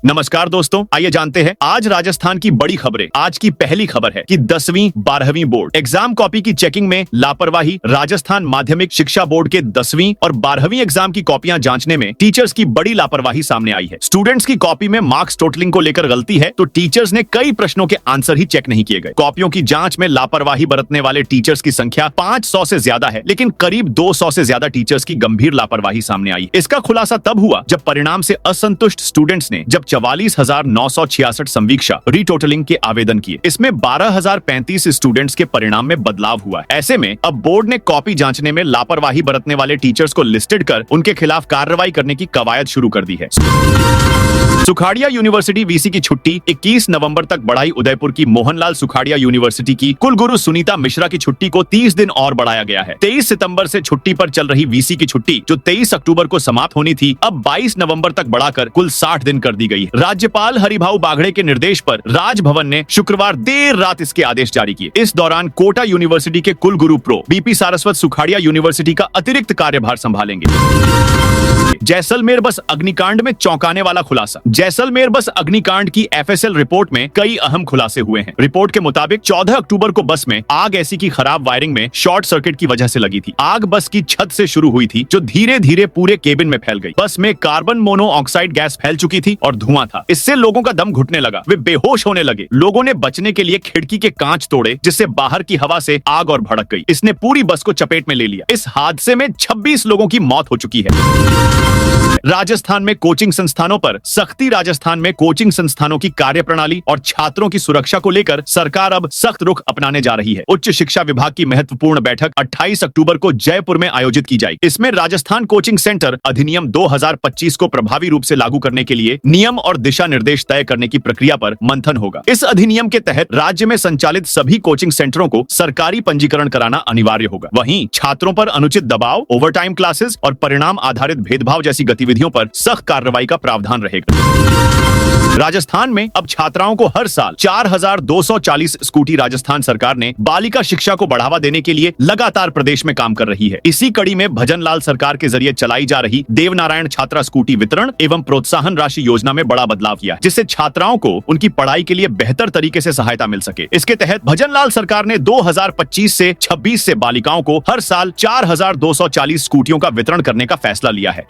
नमस्कार दोस्तों, आइए जानते हैं आज राजस्थान की बड़ी खबरें। आज की पहली खबर है कि 10वीं 12वीं बोर्ड एग्जाम कॉपी की चेकिंग में लापरवाही। राजस्थान माध्यमिक शिक्षा बोर्ड के 10वीं और 12वीं एग्जाम की कॉपियां जांचने में टीचर्स की बड़ी लापरवाही सामने आई है। स्टूडेंट्स की कॉपी में मार्क्स टोटलिंग को लेकर गलती है तो टीचर्स ने कई प्रश्नों के आंसर ही चेक नहीं किए गए। कॉपियों की जांच में लापरवाही बरतने वाले टीचर्स की संख्या 500 से ज्यादा है, लेकिन करीब 200 से ज्यादा टीचर्स की गंभीर लापरवाही सामने आई। इसका खुलासा तब हुआ जब परिणाम से असंतुष्ट स्टूडेंट्स ने 44,966 संवीक्षा रीटोटलिंग के आवेदन किए। इसमें 12,035 स्टूडेंट्स के परिणाम में बदलाव हुआ। ऐसे में अब बोर्ड ने कॉपी जांचने में लापरवाही बरतने वाले टीचर्स को लिस्टेड कर उनके खिलाफ कार्रवाई करने की कवायद शुरू कर दी है। सुखाड़िया यूनिवर्सिटी वीसी की छुट्टी 21 नवंबर तक बढ़ाई। उदयपुर की मोहनलाल सुखाड़िया यूनिवर्सिटी की कुलगुरु सुनीता मिश्रा की छुट्टी को 30 दिन और बढ़ाया गया है। 23 सितंबर से छुट्टी पर चल रही वीसी की छुट्टी जो 23 अक्टूबर को समाप्त होनी थी, अब 22 नवंबर तक बढ़ाकर कुल 60 दिन कर दी गई। राज्यपाल हरिभाऊ बागड़े के निर्देश पर राजभवन ने शुक्रवार देर रात इसके आदेश जारी किए। इस दौरान कोटा यूनिवर्सिटी के कुलगुरु pro BP Saraswat Sukhadia university का अतिरिक्त कार्यभार संभालेंगे। जैसलमेर बस अग्निकांड में चौंकाने वाला खुलासा। जैसलमेर बस अग्निकांड की एफएसएल रिपोर्ट में कई अहम खुलासे हुए हैं। रिपोर्ट के मुताबिक 14 अक्टूबर को बस में आग ऐसी की खराब वायरिंग में शॉर्ट सर्किट की वजह से लगी थी। आग बस की छत से शुरू हुई थी जो धीरे धीरे पूरे केबिन में फैल गई। बस में कार्बन मोनोऑक्साइड गैस फैल चुकी थी और धुआं था। इससे लोगों का दम घुटने लगा, वे बेहोश होने लगे। लोगों ने बचने के लिए खिड़की के कांच तोड़े, जिससे बाहर की हवा से आग और भड़क गई। इसने पूरी बस को चपेट में ले लिया। इस हादसे में 26 लोगों की मौत हो चुकी है। राजस्थान में कोचिंग संस्थानों पर सख्ती। राजस्थान में कोचिंग संस्थानों की कार्यप्रणाली और छात्रों की सुरक्षा को लेकर सरकार अब सख्त रुख अपनाने जा रही है। उच्च शिक्षा विभाग की महत्वपूर्ण बैठक 28 अक्टूबर को जयपुर में आयोजित की जाएगी। इसमें राजस्थान कोचिंग सेंटर अधिनियम 2025 को प्रभावी रूप से लागू करने के लिए नियम और दिशा निर्देश तय करने की प्रक्रिया पर मंथन होगा। इस अधिनियम के तहत राज्य में संचालित सभी कोचिंग सेंटरों को सरकारी पंजीकरण कराना अनिवार्य होगा। वहीं छात्रों पर अनुचित दबाव, ओवरटाइम क्लासेस और परिणाम आधारित भेदभाव जैसी गतिविधियों पर सख्त कार्रवाई का प्रावधान रहेगा। राजस्थान में अब छात्राओं को हर साल 4,240 स्कूटी। राजस्थान सरकार ने बालिका शिक्षा को बढ़ावा देने के लिए लगातार प्रदेश में काम कर रही है। इसी कड़ी में भजनलाल सरकार के जरिए चलाई जा रही देवनारायण छात्रा स्कूटी वितरण एवं प्रोत्साहन राशि योजना में बड़ा बदलाव किया, जिससे छात्राओं को उनकी पढ़ाई के लिए बेहतर तरीके से सहायता मिल सके। इसके तहत भजनलाल सरकार ने 2025 से 26 से बालिकाओं को हर साल 4,240 स्कूटियों का वितरण करने का फैसला लिया है।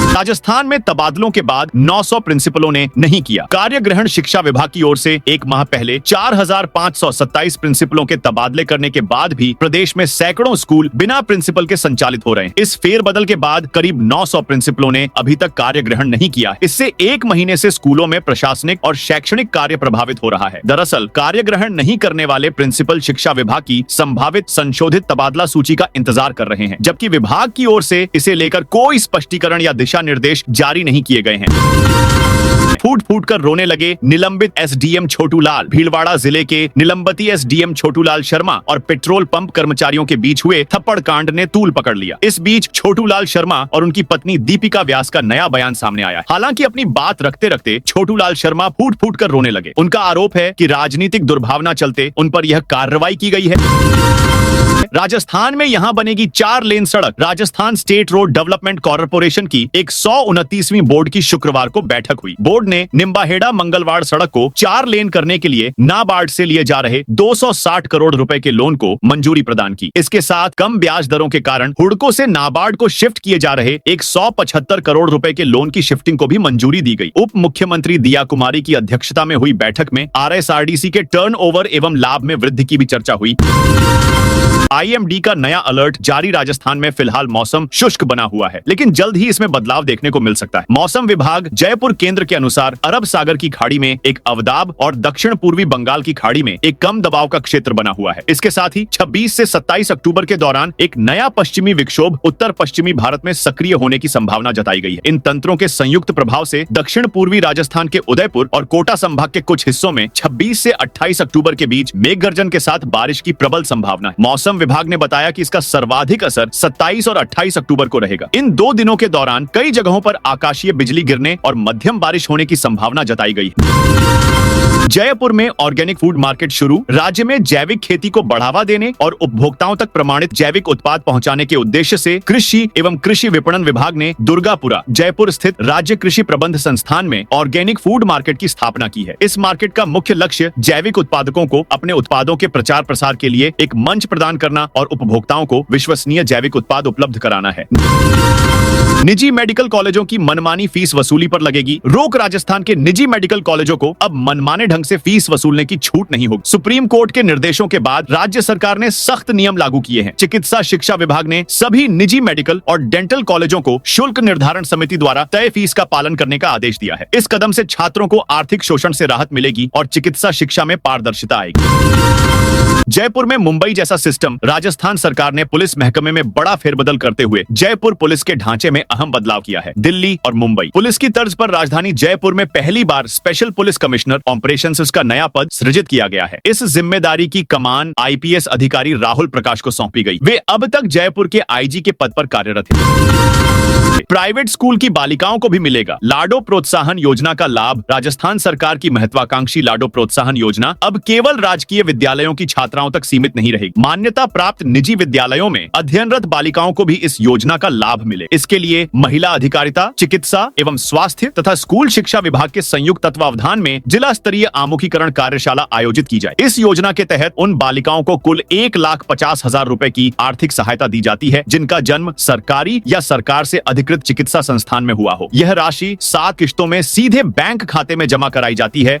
राजस्थान में तबादलों के बाद 900 प्रिंसिपलों ने नहीं किया। कार्य ग्रहण शिक्षा विभाग की ओर से एक माह पहले 4,527 प्रिंसिपलों के तबादले करने के बाद भी प्रदेश में सैकड़ों स्कूल बिना प्रिंसिपल के संचालित हो रहे हैं। इस फेरबदल के बाद करीब 900 प्रिंसिपलों ने अभी तक कार्य ग्रहण नहीं किया। इससे एक महीने से स्कूलों में प्रशासनिक और शैक्षणिक कार्य प्रभावित हो रहा है। दरअसल कार्य ग्रहण नहीं करने वाले प्रिंसिपल शिक्षा विभाग की संभावित संशोधित तबादला सूची का इंतजार कर रहे हैं, जबकि विभाग की ओर से इसे लेकर कोई स्पष्टीकरण या दिशा निर्देश जारी नहीं किए गए हैं। फूट फूट कर रोने लगे निलंबित एसडीएम छोटू लाल। भीलवाड़ा जिले के निलंबती एसडीएम छोटू लाल शर्मा और पेट्रोल पंप कर्मचारियों के बीच हुए थप्पड़ कांड ने तूल पकड़ लिया। इस बीच छोटू लाल शर्मा और उनकी पत्नी दीपिका व्यास का नया बयान सामने आया। हालांकि अपनी बात रखते रखते छोटू लाल शर्मा फूट फूट कर रोने लगे। उनका आरोप है कि राजनीतिक दुर्भावना चलते उन पर यह कार्रवाई की गई है। राजस्थान में यहां बनेगी 4 लेन सड़क। Rajasthan state road development corporation की 129वीं बोर्ड की शुक्रवार को बैठक हुई। बोर्ड ने निम्बाहेड़ा मंगलवाड़ सड़क को 4 लेन करने के लिए नाबार्ड से लिए जा रहे 260 करोड़ रुपए के लोन को मंजूरी प्रदान की। इसके साथ कम ब्याज दरों के कारण हुडको से नाबार्ड को शिफ्ट किए जा रहे 175 करोड़ रुपए के लोन की शिफ्टिंग को भी मंजूरी दी गई। उप मुख्यमंत्री दिया कुमारी की अध्यक्षता में हुई बैठक में आरएसआरडीसी के टर्नओवर एवं लाभ में वृद्धि की भी चर्चा हुई। आईएमडी का नया अलर्ट जारी। राजस्थान में फिलहाल मौसम शुष्क बना हुआ है, लेकिन जल्द ही इसमें बदलाव देखने को मिल सकता है। मौसम विभाग जयपुर केंद्र के अनुसार अरब सागर की खाड़ी में एक अवदाब और दक्षिण पूर्वी बंगाल की खाड़ी में एक कम दबाव का क्षेत्र बना हुआ है। इसके साथ ही 26 से 27 अक्टूबर के दौरान एक नया पश्चिमी विक्षोभ उत्तर पश्चिमी भारत में सक्रिय होने की संभावना जताई गई है। इन तंत्रों के संयुक्त प्रभाव से दक्षिण पूर्वी राजस्थान के उदयपुर और कोटा संभाग के कुछ हिस्सों में 26 से 28 अक्टूबर के बीच मेघ गर्जन के साथ बारिश की प्रबल संभावना है। मौसम विभाग ने बताया कि इसका सर्वाधिक असर 27 और 28 अक्टूबर को रहेगा। इन 2 दिनों के दौरान कई जगहों पर आकाशीय बिजली गिरने और मध्यम बारिश होने की संभावना जताई गई है। जयपुर में ऑर्गेनिक फूड मार्केट शुरू। राज्य में जैविक खेती को बढ़ावा देने और उपभोक्ताओं तक प्रमाणित जैविक उत्पाद पहुंचाने के उद्देश्य से कृषि एवं कृषि विपणन विभाग ने दुर्गापुरा जयपुर स्थित राज्य कृषि प्रबंध संस्थान में ऑर्गेनिक फूड मार्केट की स्थापना की है। इस मार्केट का मुख्य लक्ष्य जैविक उत्पादकों को अपने उत्पादों के प्रचार प्रसार के लिए एक मंच प्रदान करना और उपभोक्ताओं को विश्वसनीय जैविक उत्पाद उपलब्ध कराना है। निजी मेडिकल कॉलेजों की मनमानी फीस वसूली पर लगेगी रोक। राजस्थान के निजी मेडिकल कॉलेजों को अब मनमाने ढंग से फीस वसूलने की छूट नहीं होगी। सुप्रीम कोर्ट के निर्देशों के बाद राज्य सरकार ने सख्त नियम लागू किए हैं। चिकित्सा शिक्षा विभाग ने सभी निजी मेडिकल और डेंटल कॉलेजों को शुल्क निर्धारण समिति द्वारा तय फीस का पालन करने का आदेश दिया है। इस कदम से छात्रों को आर्थिक शोषण से राहत मिलेगी और चिकित्सा शिक्षा में पारदर्शिता आएगी। जयपुर में मुंबई जैसा सिस्टम। राजस्थान सरकार ने पुलिस महकमे में बड़ा फेरबदल करते हुए जयपुर पुलिस के ढांचे में अहम बदलाव किया है। दिल्ली और मुंबई पुलिस की तर्ज पर राजधानी जयपुर में पहली बार स्पेशल पुलिस कमिश्नर ऑपरेशंस का नया पद सृजित किया गया है। इस जिम्मेदारी की कमान आईपीएस अधिकारी राहुल प्रकाश को सौंपी गई। वे अब तक जयपुर के आईजी के पद पर कार्यरत हैं। प्राइवेट स्कूल की बालिकाओं को भी मिलेगा लाडो प्रोत्साहन योजना का लाभ। राजस्थान सरकार की महत्वाकांक्षी लाडो प्रोत्साहन योजना अब केवल राजकीय विद्यालयों की छात्राओं तक सीमित नहीं रहेगी। मान्यता प्राप्त निजी विद्यालयों में अध्ययनरत बालिकाओं को भी इस योजना का लाभ मिले। इसके लिए महिला अधिकारिता, चिकित्सा एवं स्वास्थ्य तथा स्कूल शिक्षा विभाग के संयुक्त तत्वावधान में जिला स्तरीय आमुखीकरण कार्यशाला आयोजित की जाए। इस योजना के तहत उन बालिकाओं को कुल 1,50,000 रुपए की आर्थिक सहायता दी जाती है जिनका जन्म सरकारी या सरकार से अधिकृत चिकित्सा संस्थान में हुआ हो। यह राशि 7 किश्तों में सीधे बैंक खाते में जमा कराई जाती है।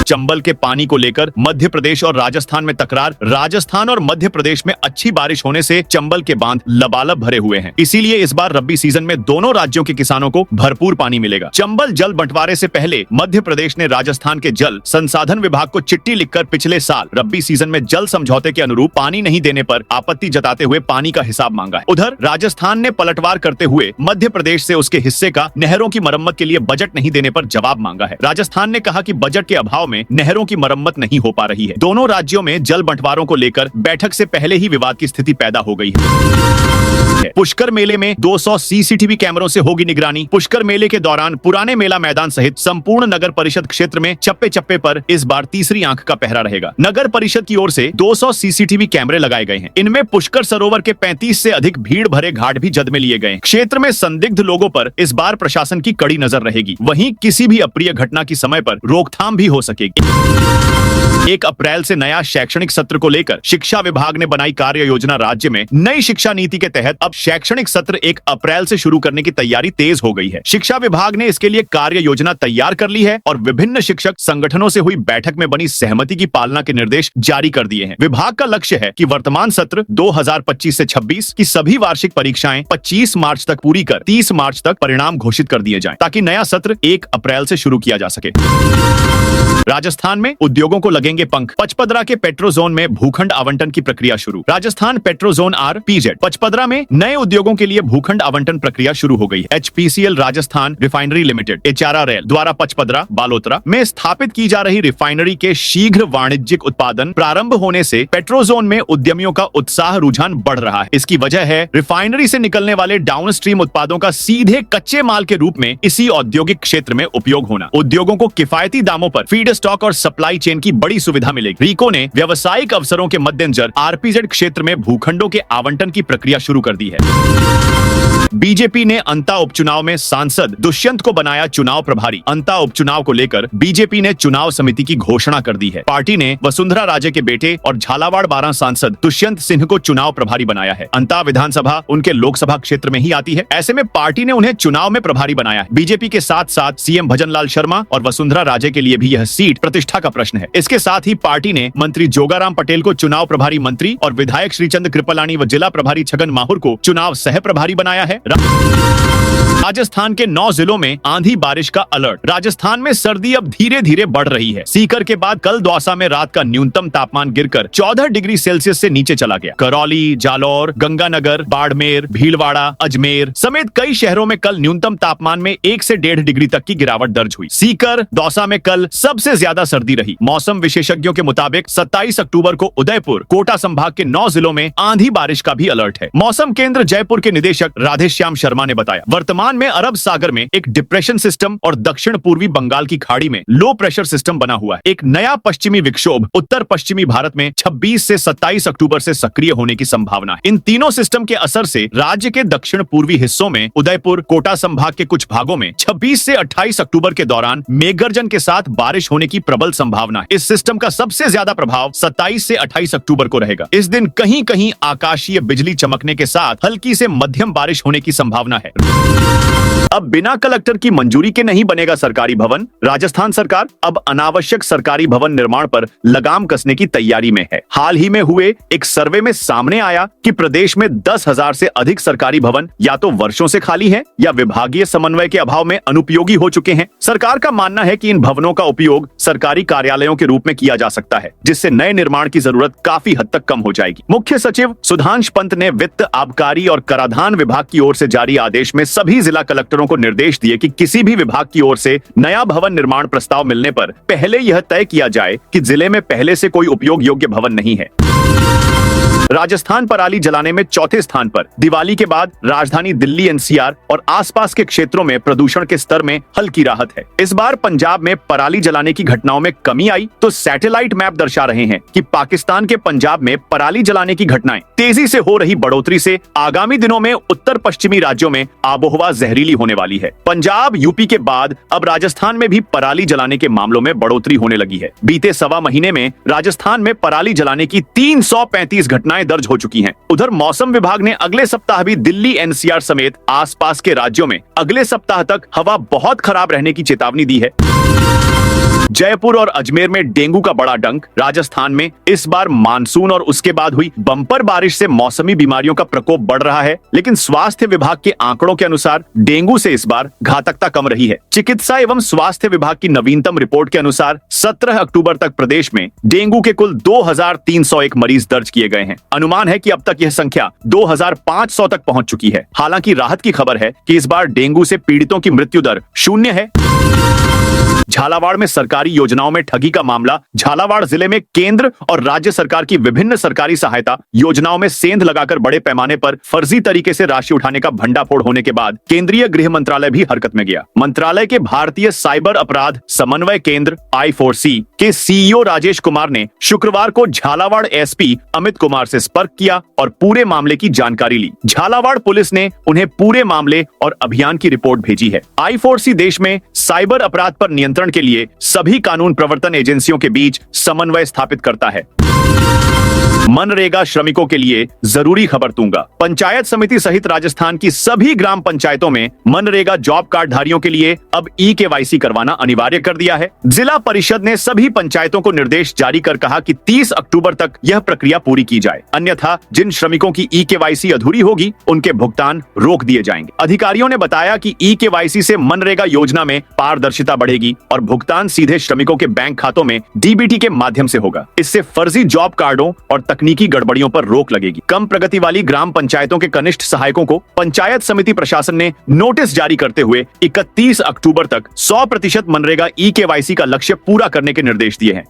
चंबल के पानी को लेकर मध्य प्रदेश और राजस्थान में तकरार। राजस्थान और मध्य प्रदेश में अच्छी बारिश होने से चंबल के बांध लबालब भरे हुए हैं। इसीलिए इस बार रब्बी सीजन में दोनों राज्यों के किसानों को भरपूर पानी मिलेगा। चंबल जल बंटवारे से पहले मध्य प्रदेश ने राजस्थान के जल संसाधन विभाग को चिट्ठी लिखकर पिछले साल रब्बी सीजन में जल समझौते के अनुरूप पानी नहीं देने पर आपत्ति जताते हुए पानी का हिसाब मांगा है। उधर राजस्थान ने पलटवार करते हुए मध्य प्रदेश से उसके हिस्से का नहरों की मरम्मत के लिए बजट नहीं देने पर जवाब मांगा है। राजस्थान ने कहा कि बजट के अभाव में नहरों की मरम्मत नहीं हो पा रही है। दोनों राज्यों में जल बंटवारों को लेकर बैठक से पहले ही विवाद की स्थिति पैदा हो गई है। पुष्कर मेले में 200 सीसीटीवी कैमरों से होगी निगरानी। पुष्कर मेले के दौरान पुराने मेला मैदान सहित संपूर्ण नगर परिषद क्षेत्र में चप्पे चप्पे पर इस बार तीसरी आंख का पहरा रहेगा। नगर परिषद की ओर से 200 सीसीटीवी कैमरे लगाए गए हैं। इनमें पुष्कर सरोवर के 35 से अधिक भीड़ भरे घाट भी जद में लिए गए। क्षेत्र में संदिग्ध लोगों पर इस बार प्रशासन की कड़ी नजर रहेगी। वहीं किसी भी अप्रिय घटना की समय पर रोकथाम भी हो सकेगी। 1 अप्रैल से नया शैक्षणिक सत्र को लेकर शिक्षा विभाग ने बनाई कार्य योजना। राज्य में नई शिक्षा नीति के तहत अब शैक्षणिक सत्र 1 अप्रैल से शुरू करने की तैयारी तेज हो गई है। शिक्षा विभाग ने इसके लिए कार्य योजना तैयार कर ली है और विभिन्न शिक्षक संगठनों से हुई बैठक में बनी सहमति की पालना के निर्देश जारी कर दिए हैं। विभाग का लक्ष्य है कि वर्तमान सत्र 2025 से 26 की सभी वार्षिक परीक्षाएं 25 मार्च तक पूरी कर 30 मार्च तक परिणाम घोषित कर दिए जाएं, ताकि नया सत्र 1 अप्रैल से शुरू किया जा सके। राजस्थान में उद्योगों को लगेंगे पंख। पचपदरा के पेट्रोजोन में भूखंड आवंटन की प्रक्रिया शुरू। राजस्थान पेट्रोजोन RPZ पचपदरा में नए उद्योगों के लिए भूखंड आवंटन प्रक्रिया शुरू हो गई। HPCL Rajasthan refinery limited HRRL द्वारा पचपदरा बालोतरा में स्थापित की जा रही रिफाइनरी के शीघ्र वाणिज्यिक उत्पादन प्रारंभ होने से पेट्रोजोन में उद्यमियों का उत्साह रुझान बढ़ रहा है। इसकी वजह है रिफाइनरी से निकलने वाले डाउनस्ट्रीम उत्पादों का सीधे कच्चे माल के रूप में इसी औद्योगिक क्षेत्र में उपयोग होना। उद्योगों को किफायती दामों पर फीड स्टॉक और सप्लाई चेन की बड़ी सुविधा मिलेगी। रीको ने व्यावसायिक अवसरों के मद्देनजर RPZ क्षेत्र में भूखंडों के आवंटन की प्रक्रिया शुरू कर दी है। बीजेपी ने अंता उपचुनाव में सांसद दुष्यंत को बनाया चुनाव प्रभारी। अंता उपचुनाव को लेकर बीजेपी ने चुनाव समिति की घोषणा कर दी है। पार्टी ने वसुंधरा राजे के बेटे और झालावाड़ 12 सांसद दुष्यंत सिंह को चुनाव प्रभारी बनाया है। अंता विधानसभा उनके लोकसभा क्षेत्र में ही आती है। ऐसे में पार्टी ने उन्हें चुनाव में प्रभारी बनाया है। बीजेपी के साथ साथ सीएम भजनलाल शर्मा और वसुंधरा राजे के लिए भी यह सीट प्रतिष्ठा का प्रश्न है। इसके साथ ही पार्टी ने मंत्री जोगाराम पटेल को चुनाव प्रभारी मंत्री और विधायक श्रीचंद कृपलानी व जिला प्रभारी छगन माहुर को चुनाव सह प्रभारी बनाया है। राजस्थान के 9 जिलों में आंधी बारिश का अलर्ट। राजस्थान में सर्दी अब धीरे धीरे बढ़ रही है। सीकर के बाद कल दौसा में रात का न्यूनतम तापमान गिरकर 14 डिग्री सेल्सियस से नीचे चला गया। करौली, जालौर, गंगानगर, बाड़मेर, भीलवाड़ा, अजमेर समेत कई शहरों में कल न्यूनतम तापमान में 1 से 1.5 डिग्री तक की गिरावट दर्ज हुई। सीकर, दौसा में कल सबसे ज्यादा सर्दी रही। मौसम विशेषज्ञ विशेषज्ञों के मुताबिक 27 अक्टूबर को उदयपुर, कोटा संभाग के 9 जिलों में आंधी बारिश का भी अलर्ट है। मौसम केंद्र जयपुर के निदेशक राधेश्याम शर्मा ने बताया, वर्तमान में अरब सागर में एक डिप्रेशन सिस्टम और दक्षिण पूर्वी बंगाल की खाड़ी में लो प्रेशर सिस्टम बना हुआ है। एक नया पश्चिमी विक्षोभ उत्तर पश्चिमी भारत में 26 से 27 अक्टूबर से सक्रिय होने की संभावना है। इन तीनों सिस्टम के असर से राज्य के दक्षिण पूर्वी हिस्सों में उदयपुर, कोटा संभाग के कुछ भागों में 26 से 28 अक्टूबर के दौरान मेघगर्जन के साथ बारिश होने की प्रबल संभावना है। इस सिस्टम का सबसे ज्यादा प्रभाव 27 से 28 अक्टूबर को रहेगा। इस दिन कहीं कहीं आकाशीय बिजली चमकने के साथ हल्की से मध्यम बारिश होने की संभावना है। अब बिना कलेक्टर की मंजूरी के नहीं बनेगा सरकारी भवन। राजस्थान सरकार अब अनावश्यक सरकारी भवन निर्माण पर लगाम कसने की तैयारी में है। हाल ही में हुए एक सर्वे में सामने आया कि प्रदेश में 10,000 से अधिक सरकारी भवन या तो वर्षों से खाली हैं या विभागीय समन्वय के अभाव में अनुपयोगी हो चुके हैं। सरकार का मानना है कि इन भवनों का उपयोग सरकारी कार्यालयों के रूप में किया जा सकता है, जिससे नए निर्माण की जरूरत काफी हद तक कम हो जाएगी। मुख्य सचिव सुधांश पंत ने वित्त, आबकारी और कराधान विभाग की ओर से जारी आदेश में सभी जिला कलेक्टरों को निर्देश दिए कि किसी भी विभाग की ओर से नया भवन निर्माण प्रस्ताव मिलने पर पहले यह तय किया जाए कि जिले में पहले से कोई उपयोग योग्य भवन नहीं है। राजस्थान पराली जलाने में चौथे स्थान पर। दिवाली के बाद राजधानी दिल्ली, एनसीआर और आसपास के क्षेत्रों में प्रदूषण के स्तर में हल्की राहत है। इस बार पंजाब में पराली जलाने की घटनाओं में कमी आई तो सैटेलाइट मैप दर्शा रहे हैं कि पाकिस्तान के पंजाब में पराली जलाने की घटनाएं तेजी से हो रही बढ़ोतरी से आगामी दिनों में उत्तर पश्चिमी राज्यों में आबोहवा जहरीली होने वाली है। पंजाब, यूपी के बाद अब राजस्थान में भी पराली जलाने के मामलों में बढ़ोतरी होने लगी है। बीते सवा महीने में राजस्थान में पराली जलाने की 335 घटनाएं दर्ज हो चुकी हैं। उधर मौसम विभाग ने अगले सप्ताह भी दिल्ली, एनसीआर समेत आसपास के राज्यों में अगले सप्ताह तक हवा बहुत खराब रहने की चेतावनी दी है। जयपुर और अजमेर में डेंगू का बड़ा डंक। राजस्थान में इस बार मानसून और उसके बाद हुई बम्पर बारिश से मौसमी बीमारियों का प्रकोप बढ़ रहा है, लेकिन स्वास्थ्य विभाग के आंकड़ों के अनुसार डेंगू से इस बार घातकता कम रही है। चिकित्सा एवं स्वास्थ्य विभाग की नवीनतम रिपोर्ट के अनुसार 17 अक्टूबर तक प्रदेश में डेंगू के कुल 2,301 मरीज दर्ज किए गए हैं। अनुमान है कि अब तक यह संख्या 2,500 तक पहुंच चुकी है। हालांकि राहत की खबर है कि इस बार डेंगू से पीड़ितों की मृत्यु दर 0 है। झालावाड़ में सरकारी योजनाओं में ठगी का मामला। झालावाड़ जिले में केंद्र और राज्य सरकार की विभिन्न सरकारी सहायता योजनाओं में सेंध लगाकर बड़े पैमाने पर फर्जी तरीके से राशि उठाने का भंडाफोड़ होने के बाद केंद्रीय गृह मंत्रालय भी हरकत में गया। मंत्रालय के भारतीय साइबर अपराध समन्वय केंद्र I4C के सीईओ राजेश कुमार ने शुक्रवार को झालावाड़ एसपी अमित कुमार से संपर्क किया और पूरे मामले की जानकारी ली। झालावाड़ पुलिस ने उन्हें पूरे मामले और अभियान की रिपोर्ट भेजी है। I4C देश में साइबर अपराध पर नियंत्रण के लिए सभी कानून प्रवर्तन एजेंसियों के बीच समन्वय स्थापित करता है। मनरेगा श्रमिकों के लिए जरूरी खबर दूंगा। पंचायत समिति सहित राजस्थान की सभी ग्राम पंचायतों में मनरेगा जॉब कार्ड धारियों के लिए अब E-KYC करवाना अनिवार्य कर दिया है। जिला परिषद ने सभी पंचायतों को निर्देश जारी कर कहा कि 30 अक्टूबर तक यह प्रक्रिया पूरी की जाए, अन्यथा जिन श्रमिकों की E-KYC अधूरी होगी उनके भुगतान रोक दिए जाएंगे। अधिकारियों ने बताया कि E-KYC से मनरेगा योजना में पारदर्शिता बढ़ेगी और भुगतान सीधे श्रमिकों के बैंक खातों में DBT के माध्यम से होगा। इससे फर्जी जॉब कार्डों और तकनीकी गड़बड़ियों पर रोक लगेगी। कम प्रगति वाली ग्राम पंचायतों के कनिष्ठ सहायकों को पंचायत समिति प्रशासन ने नोटिस जारी करते हुए 31 अक्टूबर तक 100% मनरेगा E-KYC का लक्ष्य पूरा करने के निर्देश दिए हैं।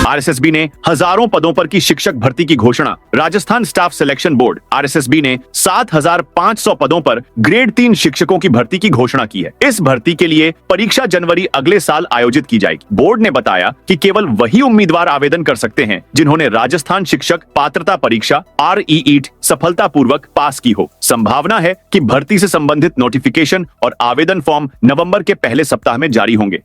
आरएसएसबी ने हजारों पदों पर की शिक्षक भर्ती की घोषणा। Rajasthan staff selection board RSSB ने 7,500 पदों पर ग्रेड 3 शिक्षकों की भर्ती की घोषणा की है। इस भर्ती के लिए परीक्षा जनवरी अगले साल आयोजित की जाएगी। बोर्ड ने बताया कि केवल वही उम्मीदवार आवेदन कर सकते हैं जिन्होंने राजस्थान शिक्षक पात्रता परीक्षा REET सफलतापूर्वक पास की हो। संभावना है कि भर्ती से संबंधित नोटिफिकेशन और आवेदन फॉर्म नवंबर के पहले सप्ताह में जारी होंगे।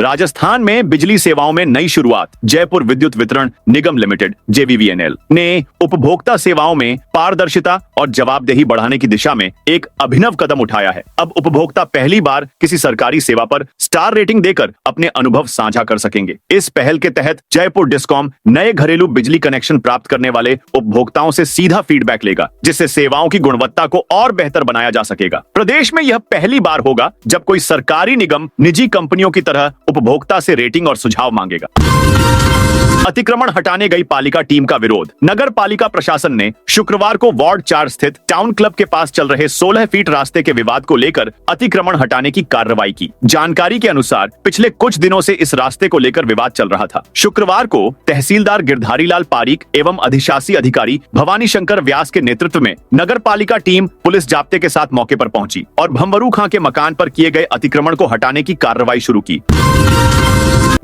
राजस्थान में बिजली सेवाओं में नई शुरुआत। जयपुर विद्युत वितरण निगम लिमिटेड JVVNL ने उपभोक्ता सेवाओं में पारदर्शिता और जवाबदेही बढ़ाने की दिशा में एक अभिनव कदम उठाया है। अब उपभोक्ता पहली बार किसी सरकारी सेवा पर स्टार रेटिंग देकर अपने अनुभव साझा कर सकेंगे। इस पहल के तहत जयपुर डिस्कॉम नए घरेलू बिजली कनेक्शन प्राप्त करने वाले उपभोक्ताओं से सीधा फीडबैक लेगा, जिससे सेवाओं की गुणवत्ता को और बेहतर बनाया जा सकेगा। प्रदेश में यह पहली बार होगा जब कोई सरकारी निगम निजी कंपनियों की तरह उपभोक्ता से रेटिंग और सुझाव मांगेगा। अतिक्रमण हटाने गई पालिका टीम का विरोध। नगर पालिका प्रशासन ने शुक्रवार को वार्ड 4 स्थित टाउन क्लब के पास चल रहे 16 फीट रास्ते के विवाद को लेकर अतिक्रमण हटाने की कार्रवाई की। जानकारी के अनुसार पिछले कुछ दिनों से इस रास्ते को लेकर विवाद चल रहा था। शुक्रवार को तहसीलदार गिरधारी लाल पारीक एवं अधिशासी अधिकारी भवानी शंकर व्यास के नेतृत्व में नगर पालिका टीम पुलिस जाब्ते के साथ मौके पर पहुंची और भंवरू खां के मकान पर किए गए अतिक्रमण को हटाने की कार्रवाई शुरू की।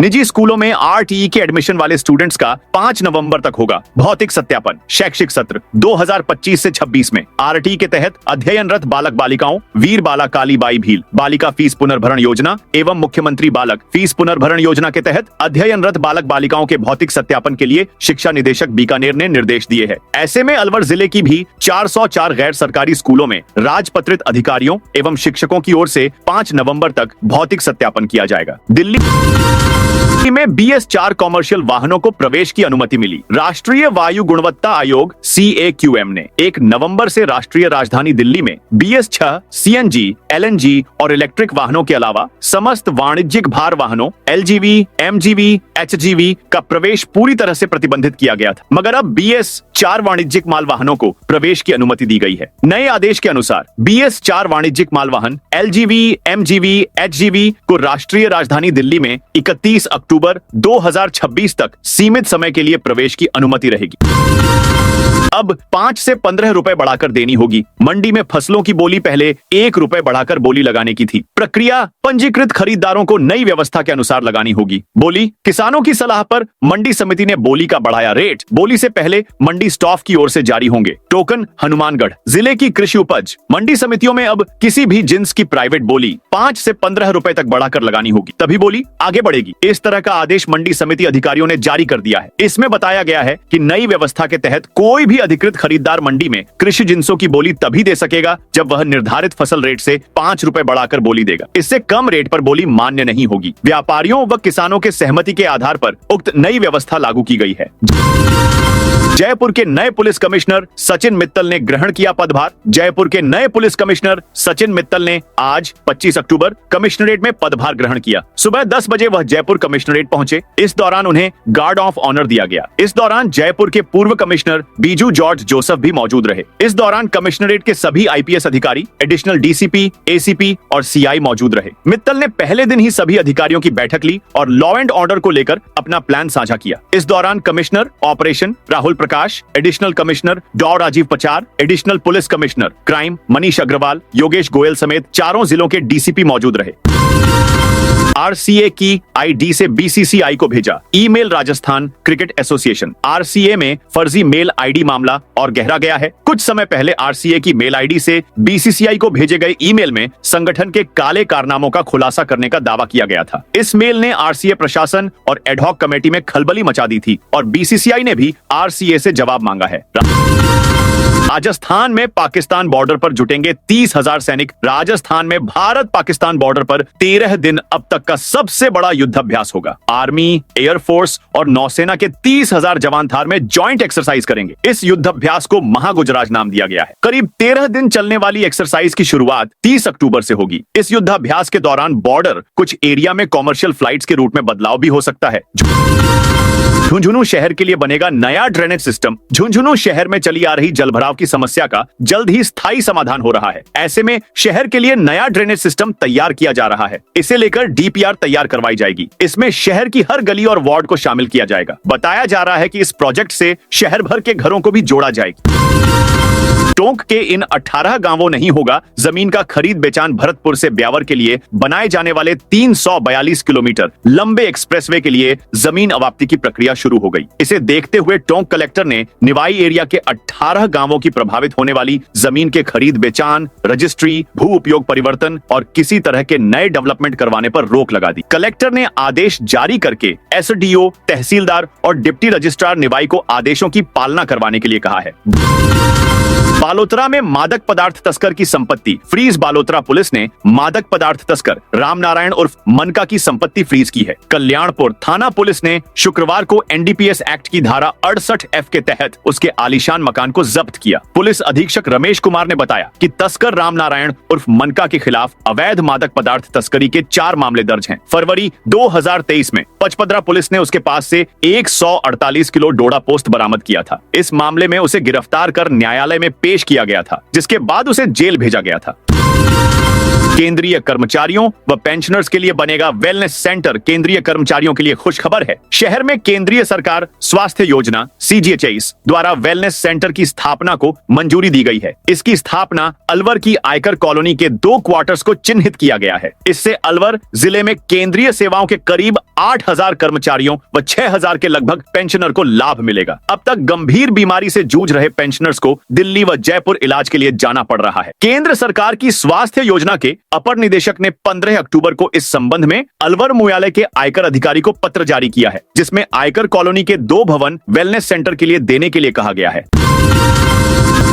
निजी स्कूलों में आरटीई के एडमिशन वाले स्टूडेंट्स का 5 नवंबर तक होगा भौतिक सत्यापन। शैक्षिक सत्र 2025 से 26 में आरटीई के तहत अध्ययनरत बालक बालिकाओं, वीर बाला कालीबाई भील बालिका फीस पुनर्भरण योजना एवं मुख्यमंत्री बालक फीस पुनर्भरण योजना के तहत अध्ययनरत बालक बालिकाओं के भौतिक सत्यापन के लिए शिक्षा निदेशक बीकानेर ने निर्देश दिए हैं। ऐसे में अलवर जिले की भी 404 गैर सरकारी स्कूलों में राजपत्रित अधिकारियों एवं शिक्षकों की ओर से 5 नवंबर तक भौतिक सत्यापन किया जाएगा। दिल्ली में BS4 कॉमर्शियल वाहनों को प्रवेश की अनुमति मिली। राष्ट्रीय वायु गुणवत्ता आयोग CAQM ने 1 नवंबर से राष्ट्रीय राजधानी दिल्ली में BS6, CNG, LNG और इलेक्ट्रिक वाहनों के अलावा समस्त वाणिज्यिक भार वाहनों LGV, MGV, HGV का प्रवेश पूरी तरह से प्रतिबंधित किया गया था, मगर अब BS4 वाणिज्यिक माल वाहनों को प्रवेश की अनुमति दी गई है। नए आदेश के अनुसार BS4 वाणिज्यिक माल वाहन LGV, MGV, HGV को राष्ट्रीय राजधानी दिल्ली में 31 अक्टूबर 2026 तक सीमित समय के लिए प्रवेश की अनुमति रहेगी। अब 5 से 15 रुपए बढ़ाकर देनी होगी। मंडी में फसलों की बोली पहले 1 रुपए बढ़ाकर बोली लगाने की थी। प्रक्रिया पंजीकृत खरीदारों को नई व्यवस्था के अनुसार लगानी होगी। बोली किसानों की सलाह पर मंडी समिति ने बोली का बढ़ाया रेट। बोली से पहले मंडी स्टाफ की ओर से जारी होंगे टोकन। हनुमानगढ़ जिले की कृषि उपज मंडी समितियों में अब किसी भी जिन्स की प्राइवेट बोली 5 से 15 रुपए तक बढ़ाकर लगानी होगी, तभी बोली आगे बढ़ेगी। इस तरह का आदेश मंडी समिति अधिकारियों ने जारी कर दिया है। इसमें बताया गया है कि नई व्यवस्था के तहत कोई भी अधिकृत खरीदार मंडी में कृषि जिन्सों की बोली तभी दे सकेगा जब वह निर्धारित फसल रेट से 5 रुपए बढ़ाकर बोली देगा। इससे कम रेट पर बोली मान्य नहीं होगी। व्यापारियों व किसानों के सहमति के आधार पर उक्त नई व्यवस्था लागू की गई है। जयपुर के नए पुलिस कमिश्नर सचिन मित्तल ने ग्रहण किया पदभार। जयपुर के नए पुलिस कमिश्नर सचिन मित्तल ने आज 25 अक्टूबर कमिश्नरेट में पदभार ग्रहण किया। सुबह 10 बजे वह जयपुर कमिश्नरेट पहुंचे। इस दौरान उन्हें गार्ड ऑफ ऑनर दिया गया। इस दौरान जयपुर के पूर्व कमिश्नर बीजू जॉर्ज जोसेफ भी मौजूद रहे। इस दौरान कमिश्नरेट के सभी IPS अधिकारी, एडिशनल DCP, ACP और CI मौजूद रहे। मित्तल ने पहले दिन ही सभी अधिकारियों की बैठक ली और लॉ एंड ऑर्डर को लेकर अपना प्लान साझा किया। इस दौरान commissioner operation Rahul Prakash, additional commissioner Dr Rajiv Pachar, additional police commissioner crime Manish Agarwal, Yogesh Goyal समेत चारों जिलों के DCP मौजूद रहे। RCA की ID से BCCI को भेजा email. Rajasthan cricket association RCA में फर्जी मेल ID मामला और गहरा गया है। कुछ समय पहले RCA की मेल ID से BCCI को भेजे गए ईमेल में संगठन के काले कारनामों का खुलासा करने का दावा किया गया था। इस मेल ने RCA प्रशासन और एडहॉक कमेटी में खलबली मचा दी थी और BCCI ने भी RCA से जवाब मांगा है। राजस्थान में पाकिस्तान बॉर्डर पर जुटेंगे 30,000 सैनिक। राजस्थान में भारत पाकिस्तान बॉर्डर पर 13 दिन अब तक का सबसे बड़ा युद्धाभ्यास होगा। आर्मी, एयरफोर्स और नौसेना के 30,000 जवान थार में ज्वाइंट एक्सरसाइज करेंगे। इस युद्धाभ्यास को महागुजराज नाम दिया गया है। करीब 13 दिन चलने वाली एक्सरसाइज की शुरुआत 30 अक्टूबर से होगी। इस युद्धाभ्यास के दौरान बॉर्डर कुछ एरिया में कॉमर्शियल फ्लाइट्स के रूट में बदलाव भी हो सकता है। झुंझुनू शहर के लिए बनेगा नया ड्रेनेज सिस्टम। झुंझुनू शहर में चली आ रही जलभराव की समस्या का जल्द ही स्थायी समाधान हो रहा है। ऐसे में शहर के लिए नया ड्रेनेज सिस्टम तैयार किया जा रहा है। इसे लेकर DPR तैयार करवाई जाएगी। इसमें शहर की हर गली और वार्ड को शामिल किया जाएगा। बताया जा रहा है कि इस प्रोजेक्ट से शहर भर के घरों को भी जोड़ा जाएगा। टोंक के इन 18 गांवों नहीं होगा जमीन का खरीद बेचान। भरतपुर से ब्यावर के लिए बनाए जाने वाले 342 किलोमीटर लंबे एक्सप्रेसवे के लिए जमीन अवाप्ति की प्रक्रिया शुरू हो गई। इसे देखते हुए टोंक कलेक्टर ने निवाई एरिया के 18 गांवों की प्रभावित होने वाली जमीन के खरीद बेचान, रजिस्ट्री, भू उपयोग परिवर्तन और किसी तरह के नए डेवलपमेंट करवाने पर रोक लगा दी। कलेक्टर ने आदेश जारी करके SDO, तहसीलदार और डिप्टी रजिस्ट्रार निवाई को आदेशों की पालना करवाने के लिए कहा है। बालोतरा में मादक पदार्थ तस्कर की संपत्ति फ्रीज। बालोतरा पुलिस ने मादक पदार्थ तस्कर रामनारायण उर्फ मनका की संपत्ति फ्रीज की है। कल्याणपुर थाना पुलिस ने शुक्रवार को एनडीपीएस एक्ट की धारा 68F के तहत उसके आलीशान मकान को जब्त किया। पुलिस अधीक्षक रमेश कुमार ने बताया कि तस्कर रामनारायण उर्फ मनका के खिलाफ अवैध मादक पदार्थ तस्करी के 4 मामले दर्ज हैं। फरवरी 2023 में पचपदरा पुलिस ने उसके पास से 148 किलो डोडा पोस्त बरामद किया था। इस मामले में उसे गिरफ्तार कर न्यायालय में पेश किया गया था, जिसके बाद उसे जेल भेजा गया था। केंद्रीय कर्मचारियों व पेंशनर्स के लिए बनेगा वेलनेस सेंटर। केंद्रीय कर्मचारियों के लिए खुशखबर है। शहर में केंद्रीय सरकार स्वास्थ्य योजना CGHS द्वारा वेलनेस सेंटर की स्थापना को मंजूरी दी गई है। इसकी स्थापना अलवर की आयकर कॉलोनी के 2 क्वार्टर्स को चिन्हित किया गया है। इससे अलवर जिले में केंद्रीय सेवाओं के करीब 8,000 कर्मचारियों व 6,000 के लगभग पेंशनर को लाभ मिलेगा। अब तक गंभीर बीमारी से जूझ रहे पेंशनर्स को दिल्ली व जयपुर इलाज के लिए जाना पड़ रहा है। केंद्र सरकार की स्वास्थ्य योजना के अपर निदेशक ने 15 अक्टूबर को इस संबंध में अलवर मुख्यालय के आयकर अधिकारी को पत्र जारी किया है, जिसमें आयकर कॉलोनी के 2 भवन वेलनेस सेंटर के लिए देने के लिए कहा गया है।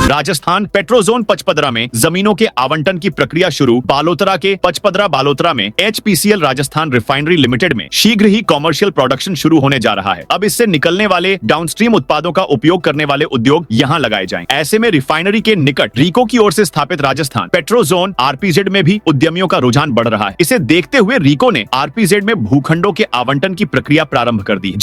राजस्थान पेट्रोजोन पचपदरा में जमीनों के आवंटन की प्रक्रिया शुरू। बालोतरा के पचपदरा बालोतरा में HPCL राजस्थान रिफाइनरी लिमिटेड में शीघ्र ही कॉमर्शियल प्रोडक्शन शुरू होने जा रहा है। अब इससे निकलने वाले डाउनस्ट्रीम उत्पादों का उपयोग करने वाले उद्योग यहाँ लगाए जाएंगे। ऐसे में रिफाइनरी के निकट रीको की ओर से स्थापित राजस्थान पेट्रोजोन RPZ में भी उद्यमियों का रुझान बढ़ रहा है। इसे देखते हुए रीको ने RPZ में भूखंडों के आवंटन की प्रक्रिया प्रारंभ कर दी।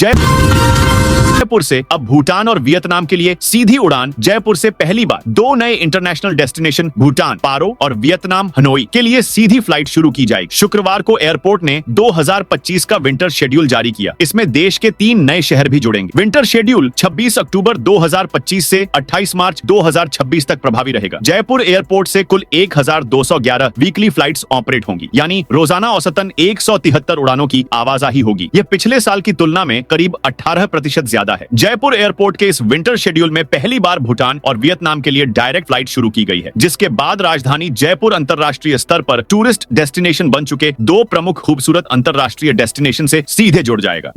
जयपुर से अब भूटान और वियतनाम के लिए सीधी उड़ान। जयपुर से पहली बार 2 नए इंटरनेशनल डेस्टिनेशन भूटान पारो और वियतनाम हनोई के लिए सीधी फ्लाइट शुरू की जाएगी। शुक्रवार को एयरपोर्ट ने 2025 का विंटर शेड्यूल जारी किया। इसमें देश के 3 नए शहर भी जुड़ेंगे। विंटर शेड्यूल 26 अक्टूबर 2025 से 28 मार्च 2026 तक प्रभावी रहेगा। जयपुर एयरपोर्ट से कुल 1211 वीकली फ्लाइट्स ऑपरेट होंगी, यानी रोजाना औसतन 173 उड़ानों की आवाजाही होगी। यह पिछले साल की तुलना में करीब 18% ज्यादा है। जयपुर एयरपोर्ट के इस विंटर शेड्यूल में पहली बार भूटान और वियतनाम के लिए डायरेक्ट फ्लाइट शुरू की गई है, जिसके बाद राजधानी जयपुर अंतरराष्ट्रीय स्तर पर टूरिस्ट डेस्टिनेशन बन चुके 2 प्रमुख खूबसूरत अंतरराष्ट्रीय डेस्टिनेशन से सीधे जुड़ जाएगा।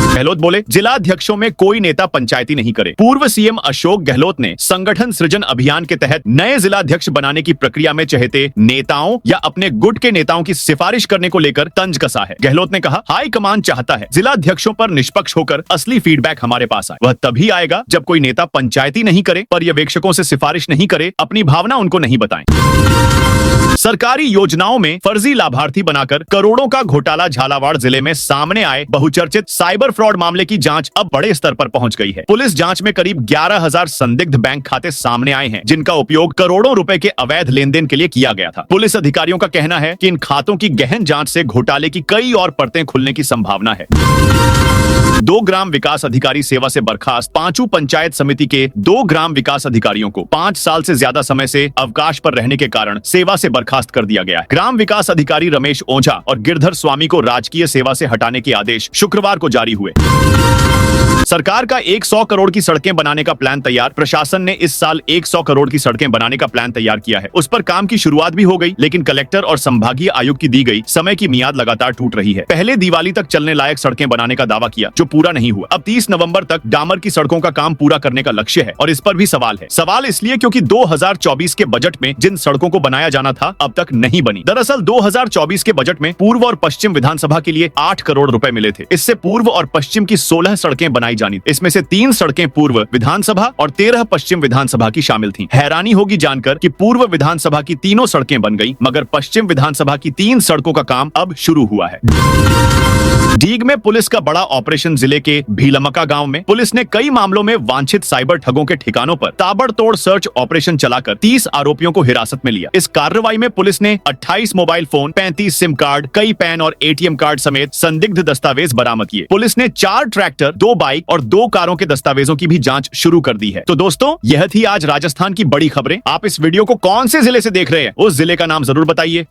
गहलोत बोले, जिला अध्यक्षों में कोई नेता पंचायती नहीं करे। पूर्व सीएम अशोक गहलोत ने संगठन सृजन अभियान के तहत नए जिला अध्यक्ष बनाने की प्रक्रिया में चहेते नेताओं या अपने गुट के नेताओं की सिफारिश करने को लेकर तंज कसा है। गहलोत ने कहा, हाई कमान चाहता है जिला अध्यक्षों पर निष्पक्ष होकर असली फीडबैक हमारे पास आए। वह तभी आएगा जब कोई नेता पंचायती नहीं करे, पर्यवेक्षकों से सिफारिश नहीं करे, अपनी भावना उनको नहीं बताएं। सरकारी योजनाओं में फर्जी लाभार्थी बनाकर करोड़ों का घोटाला। झालावाड़ जिले में सामने आए बहुचर्चित साइबर फ्रॉड मामले की जांच अब बड़े स्तर पर पहुंच गई है। पुलिस जांच में करीब 11,000 संदिग्ध बैंक खाते सामने आए हैं, जिनका उपयोग करोड़ों रुपए के अवैध लेन देन के लिए किया गया था। पुलिस अधिकारियों का कहना है कि इन खातों की गहन जांच से घोटाले की कई और परतें खुलने की संभावना है। 2 ग्राम विकास अधिकारी सेवा से बर्खास्त। पांचू पंचायत समिति के 2 ग्राम विकास अधिकारियों को 5 साल से ज्यादा समय से अवकाश पर रहने के कारण सेवा से बर्खास्त कर दिया गया है। ग्राम विकास अधिकारी रमेश ओझा और गिरधर स्वामी को राजकीय सेवा से हटाने के आदेश शुक्रवार को जारी हुए। सरकार का 100 करोड़ की सड़कें बनाने का प्लान तैयार। प्रशासन ने इस साल 100 करोड़ की सड़कें बनाने का प्लान तैयार किया है। उस पर काम की शुरुआत भी हो गई, लेकिन कलेक्टर और संभागीय आयुक्त की दी गई समय की मियाद लगातार टूट रही है। पहले दिवाली तक चलने लायक सड़कें बनाने का दावा किया, जो पूरा नहीं हुआ। अब 30 नवंबर तक डामर की सड़कों का काम पूरा करने का लक्ष्य है, और इस पर भी सवाल है। सवाल इसलिए क्योंकि 2024 के बजट में जिन सड़कों को बनाया जाना था अब तक नहीं बनी। दरअसल 2024 के बजट में पूर्व और पश्चिम विधानसभा के लिए 8 करोड़ रुपए मिले थे। इससे पूर्व और पश्चिम की 16 सड़कें बनाई जानी। इसमें से 3 सड़कें पूर्व विधानसभा और 13 पश्चिम विधानसभा की शामिल थीं। हैरानी होगी जानकर कि पूर्व विधानसभा की तीनों सड़कें बन गई, मगर पश्चिम विधानसभा की 3 सड़कों का काम अब शुरू हुआ है। डीग में पुलिस का बड़ा ऑपरेशन। जिले के भीलमका गांव में पुलिस ने कई मामलों में वांछित साइबर ठगों के ठिकानों पर ताबड़तोड़ सर्च ऑपरेशन चलाकर 30 आरोपियों को हिरासत में लिया। इस कार्रवाई में पुलिस ने 28 मोबाइल फोन, 35 सिम कार्ड, कई पैन और ATM कार्ड समेत संदिग्ध दस्तावेज बरामद किए। पुलिस ने 4 ट्रैक्टर, 2 बाइक और 2 कारों के दस्तावेजों की भी जांच शुरू कर दी है। तो दोस्तों, यह थी आज राजस्थान की बड़ी खबरें। आप इस वीडियो को कौन से जिले से देख रहे हैं, उस जिले का नाम जरूर बताइए।